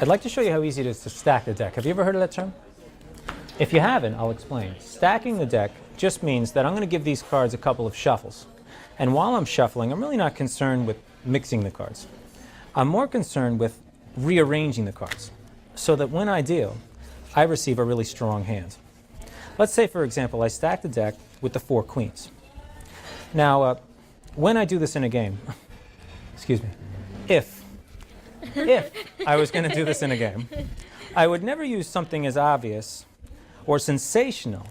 I'd like to show you how easy it is to stack the deck. Have you ever heard of that term? If you haven't, I'll explain. Stacking the deck just means that I'm going to give these cards a couple of shuffles. And while I'm shuffling, I'm really not concerned with mixing the cards. I'm more concerned with rearranging the cards so that when I deal, I receive a really strong hand. Let's say, for example, I stack the deck with the 4 queens. Now, when I do this in a game, excuse me, if I was going to do this in a game, I would never use something as obvious or sensational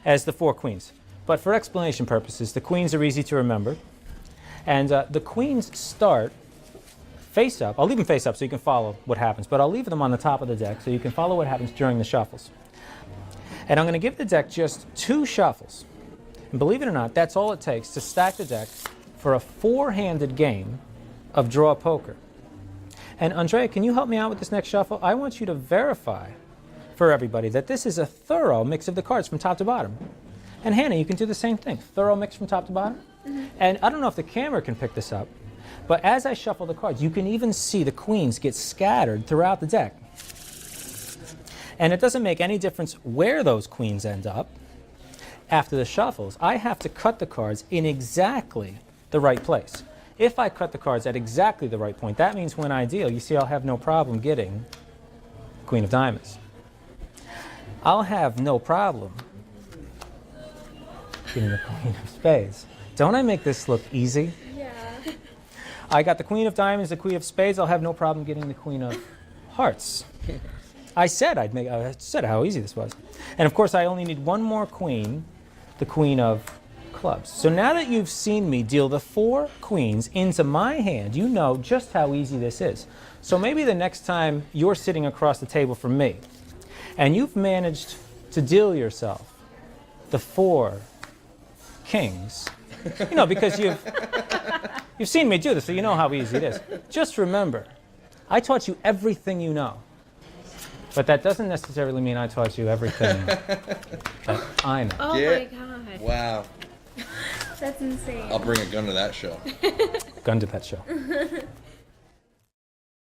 as the 4 queens. But for explanation purposes, the queens are easy to remember. And the queens start face up. I'll leave them face up so you can follow what happens. But I'll leave them on the top of the deck so you can follow what happens during the shuffles. And I'm going to give the deck just 2 shuffles. And believe it or not, that's all it takes to stack the deck for a 4-handed game of draw poker. And Andrea, can you help me out with this next shuffle? I want you to verify for everybody that this is a thorough mix of the cards from top to bottom. And Hannah, you can do the same thing. Thorough mix from top to bottom. Mm-hmm. And I don't know if the camera can pick this up, but as I shuffle the cards, you can even see the queens get scattered throughout the deck. And it doesn't make any difference where those queens end up. After the shuffles, I have to cut the cards in exactly the right place. If I cut the cards at exactly the right point, that means when I deal, you see I'll have no problem getting Queen of Diamonds. I'll have no problem getting the Queen of Spades. Don't I make this look easy? Yeah. I got the Queen of Diamonds, the Queen of Spades. I'll have no problem getting the Queen of Hearts. I said how easy this was. And of course, I only need one more queen, the Queen of Clubs. So now that you've seen me deal the 4 queens into my hand, you know just how easy this is. So maybe the next time you're sitting across the table from me, and you've managed to deal yourself the 4 kings, you know, because you've seen me do this, so you know how easy it is. Just remember, I taught you everything you know. But that doesn't necessarily mean I taught you everything that I know. Oh my God. Wow. That's insane. I'll bring a gun to that show. Gun to that show.